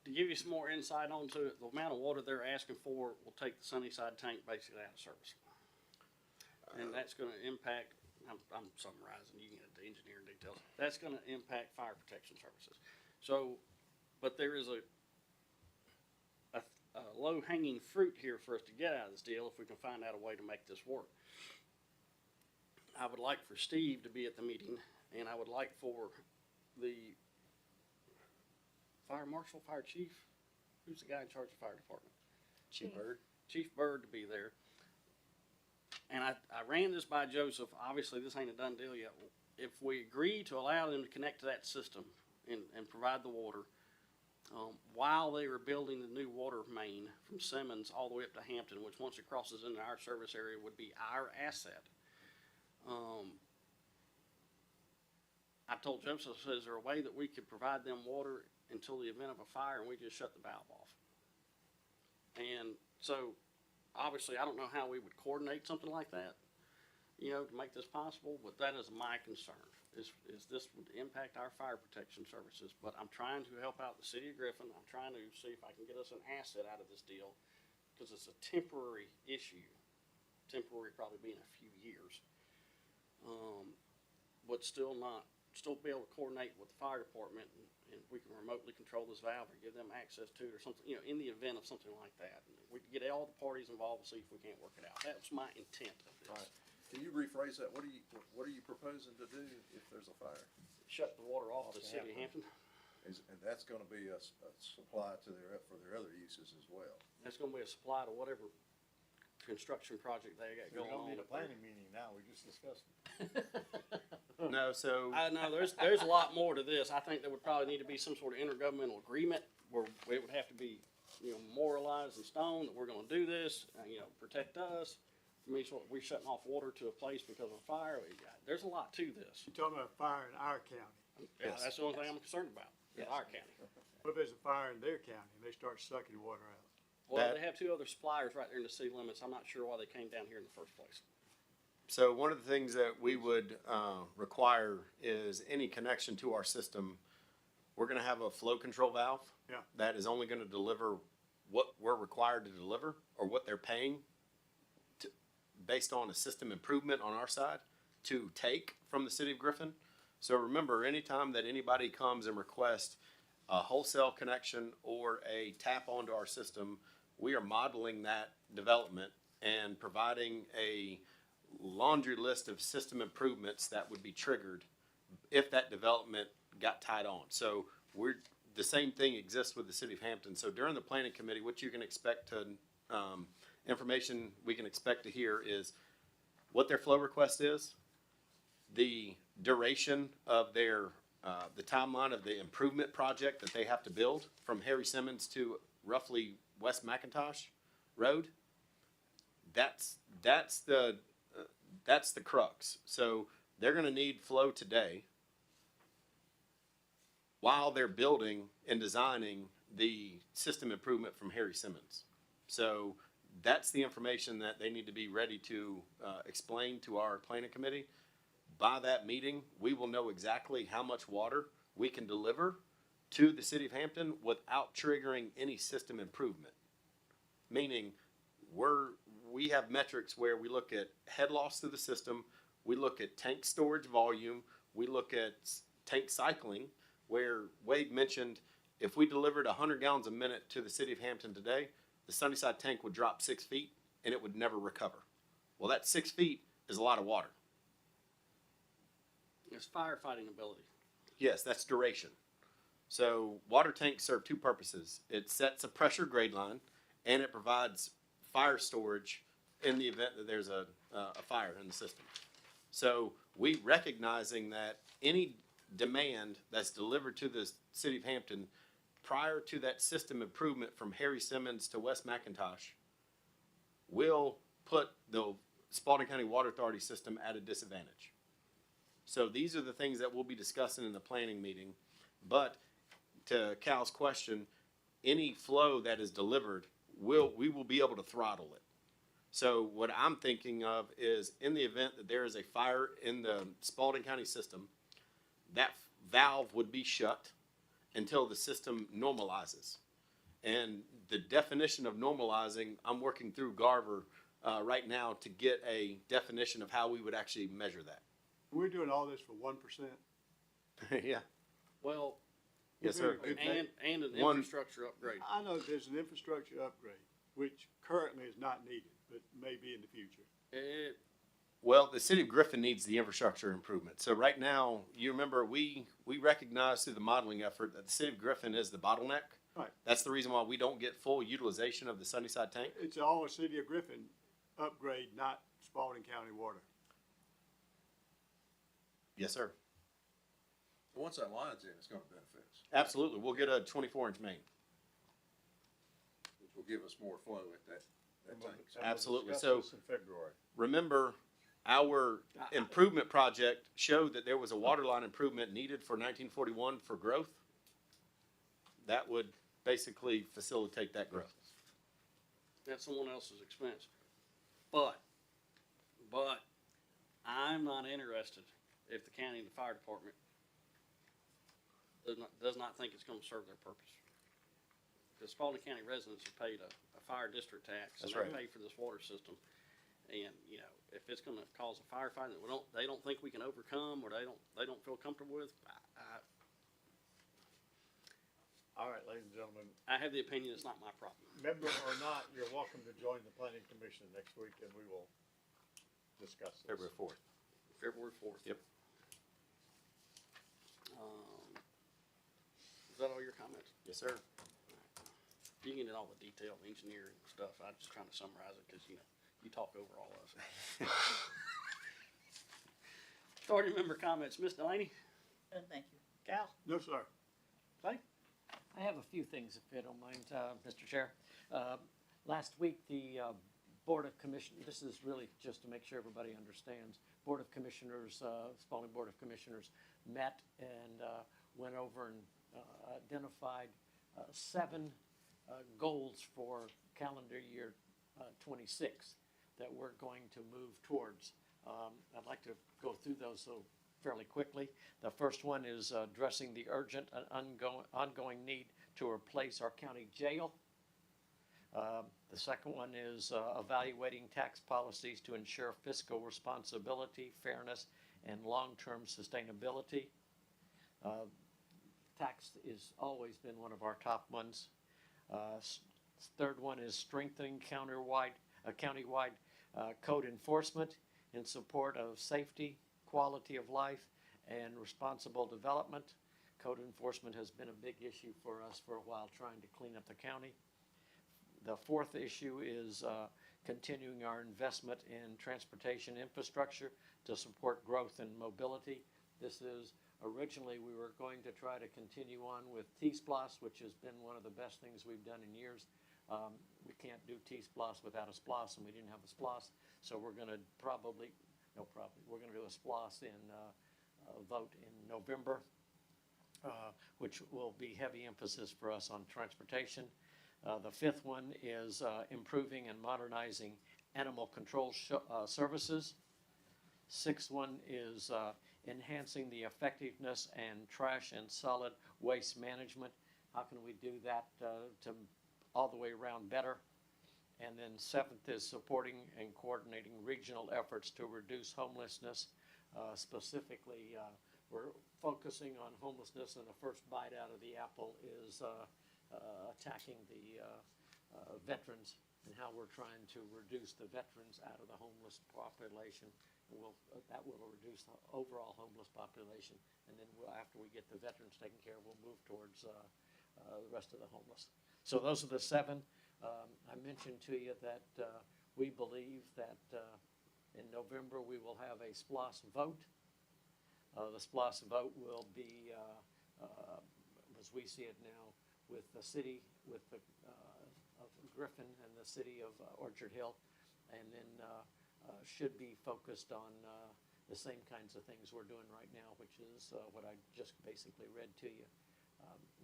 To give you some more insight onto it, the amount of water they're asking for will take the Sunnyside tank basically out of service. And that's gonna impact, I'm summarizing, you can get the engineering details. That's gonna impact fire protection services. So, but there is a low-hanging fruit here for us to get out of this deal if we can find out a way to make this work. I would like for Steve to be at the meeting, and I would like for the fire marshal, fire chief, who's the guy in charge of the fire department? Chief Bird? Chief Bird to be there. And I ran this by Joseph, obviously this ain't a done deal yet. If we agree to allow them to connect to that system and provide the water, while they were building the new water main from Simmons all the way up to Hampton, which once it crosses into our service area would be our asset. I told Joseph, is there a way that we could provide them water until the event of a fire and we just shut the valve off? And so, obviously, I don't know how we would coordinate something like that, you know, to make this possible, but that is my concern, is this would impact our fire protection services. But I'm trying to help out the city of Griffin. I'm trying to see if I can get us an asset out of this deal, because it's a temporary issue. Temporary probably being a few years. But still be able to coordinate with the fire department, and we can remotely control this valve or give them access to it or something, you know, in the event of something like that. We can get all the parties involved and see if we can't work it out. That was my intent of this. Right. Can you rephrase that? What are you proposing to do if there's a fire? Shut the water off to the city of Hampton. And that's gonna be a supply to for their other uses as well. That's gonna be a supply to whatever construction project they got We going don't on. need a planning meeting now, we just discussed it. No, so. I know, there's a lot more to this. I think there would probably need to be some sort of intergovernmental agreement where it would have to be, you know, memorialized in stone that we're gonna do this, you know, protect us. I mean, so we're shutting off water to a place because of a fire. There's a lot to this. You're talking about a fire in our county. Yeah, that's the only thing I'm concerned about, in our county. What if there's a fire in their county and they start sucking water out? Well, they have two other suppliers right there in the city limits. I'm not sure why they came down here in the first place. So one of the things that we would require is any connection to our system, we're gonna have a flow control valve. Yeah. That is only gonna deliver what we're required to deliver, or what they're paying to, based on a system improvement on our side, to take from the city of Griffin. So remember, anytime that anybody comes and requests a wholesale connection or a tap onto our system, we are modeling that development and providing a laundry list of system improvements that would be triggered if that development got tied on. So the same thing exists with the city of Hampton. So during the planning committee, what you can expect to, information we can expect to hear is what their flow request is, the duration of their, the timeline of the improvement project that they have to build from Harry Simmons to roughly West McIntosh Road. That's the crux. So they're gonna need flow today while they're building and designing the system improvement from Harry Simmons. So that's the information that they need to be ready to explain to our planning committee. By that meeting, we will know exactly how much water we can deliver to the city of Hampton without triggering any system improvement. Meaning, we have metrics where we look at head loss through the system, we look at tank storage volume, we look at tank cycling, where Wade mentioned if we delivered 100 gallons a minute to the city of Hampton today, the Sunnyside tank would drop 6 feet and it would never recover. Well, that 6 feet is a lot of water. It's firefighting ability. Yes, that's duration. So water tanks serve two purposes. It sets a pressure grade line and it provides fire storage in the event that there's a fire in the system. So we recognizing that any demand that's delivered to the city of Hampton prior to that system improvement from Harry Simmons to West McIntosh will put the Spalding County Water Authority system at a disadvantage. So these are the things that we'll be discussing in the planning meeting. But to Cal's question, any flow that is delivered, we will be able to throttle it. So what I'm thinking of is in the event that there is a fire in the Spalding County system, that valve would be shut until the system normalizes. And the definition of normalizing, I'm working through Garver right now to get a definition of how we would actually measure that. We're doing all this for 1%. Yeah. Well, Yes, sir. and an One- infrastructure upgrade. I know there's an infrastructure upgrade, which currently is not needed, but may be in the future. Well, the city of Griffin needs the infrastructure improvement. So right now, you remember, we recognize through the modeling effort that the city of Griffin is the bottleneck. Right. That's the reason why we don't get full utilization of the Sunnyside tank. It's all a city of Griffin upgrade, not Spalding County water. Yes, sir. Once that line's in, it's gonna benefit us, Absolutely. We'll get a 24-inch main. which will give us more flow at that tank. And we'll Absolutely. discuss So- this in February. Remember, our improvement project showed that there was a water line improvement needed for 1941 for growth. That would basically facilitate that growth. That's someone else's expense. But I'm not interested if the county and the fire department does not think it's gonna serve their purpose. The Spalding County residents have paid a fire district tax, and That's right. they pay for this water system. And, you know, if it's gonna cause a firefight that they don't think we can overcome, or they don't feel comfortable with, All right, ladies and gentlemen, I have the opinion it's not my problem. member or not, you're welcome to join the planning commission next week and we will discuss this. February 4th. February 4th. Yep. Is that all your comments? Yes, sir. You can get all the detailed engineering stuff. I'm just trying to summarize it because, you know, you talk over all of us. Authority member comments. Ms. Delaney? Thank you. Cal? No, sir. Clay? I have a few things, if you don't mind, Mr. Chair. Last week, the Board of Commissioners, this is really just to make sure everybody understands, Board of Commissioners, Spalding Board of Commissioners met and went over and identified 7 goals for calendar year 26 that we're going to move towards. I'd like to go through those fairly quickly. The first one is addressing the urgent and ongoing need to replace our county jail. The second one is evaluating tax policies to ensure fiscal responsibility, fairness, and long-term sustainability. Tax has always been one of our top ones. Third one is strengthening countywide code enforcement in support of safety, quality of life, and responsible development. Code enforcement has been a big issue for us for a while, trying to clean up the county. The fourth issue is continuing our investment in transportation infrastructure to support growth and mobility. This is, originally, we were going to try to continue on with T-Splosh, which has been one of the best things we've done in years. We can't do T-Splosh without a SPLOS, and we didn't have a SPLOS, so we're gonna we're gonna do a SPLOS in, vote in November, which will be heavy emphasis for us on transportation. The fifth one is improving and modernizing animal control services. Sixth one is enhancing the effectiveness and trash and solid waste management. How can we do that to all the way around better? And then seventh is supporting and coordinating regional efforts to reduce homelessness. Specifically, we're focusing on homelessness, and the first bite out of the apple is attacking the veterans and how we're trying to reduce the veterans out of the homeless population. That will reduce the overall homeless population, and then after we get the veterans taken care of, we'll move towards the rest of the homeless. So those are the seven. I mentioned to you that we believe that in November we will have a SPLOS vote. The SPLOS vote will be, as we see it now, with the city, with the of Griffin and the city of Orchard Hill, and then should be focused on the same kinds of things we're doing right now, which is what I just basically read to you.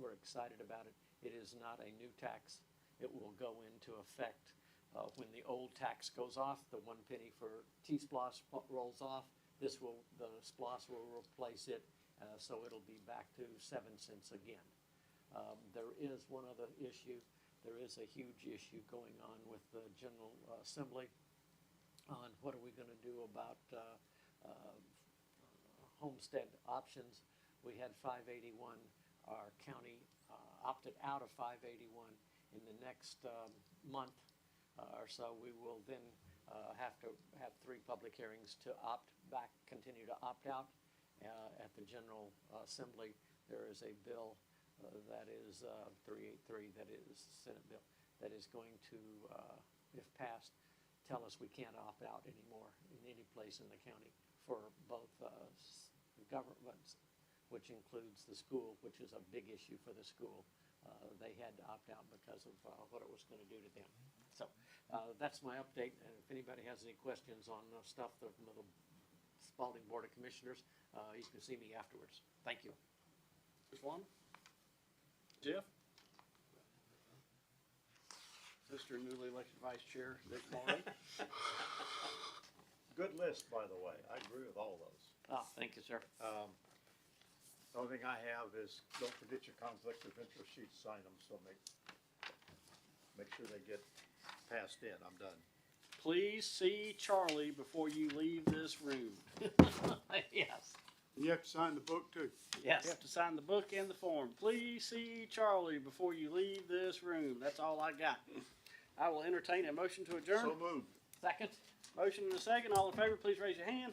We're excited about it. It is not a new tax. It will go into effect when the old tax goes off. The 1 penny for T-Splosh rolls off. The SPLOS will replace it, so it'll be back to 7 cents again. There is one other issue. There is a huge issue going on with the General Assembly on what are we going to do about homestead options. We had 581. Our county opted out of 581. In the next month or so, we will then have to have 3 public hearings to continue to opt out. At the General Assembly, there is a bill that is 383, that is Senate bill, that is going to, if passed, tell us we can't opt out anymore in any place in the county for both governments, which includes the school, which is a big issue for the school. They had to opt out because of what it was going to do to them. So that's my update, and if anybody has any questions on stuff from the Spalding Board of Commissioners, you can see me afterwards. Thank you. Ms. Wanda? Jeff? Mr. newly elected Vice Chair, Dick Morley. Good list, by the way. I agree with all those. Oh, thank you, sir. The only thing I have is, don't forget your conflict of interest sheets, sign them, so make sure they get passed in. I'm done. Please see Charlie before you leave this room. Yes. You have to sign the book too. Yes. You have to sign the book and the form. Please see Charlie before you leave this room. That's all I got. I will entertain a motion to adjourn. So moved. Second. Motion and a second. All in favor, please raise your hand.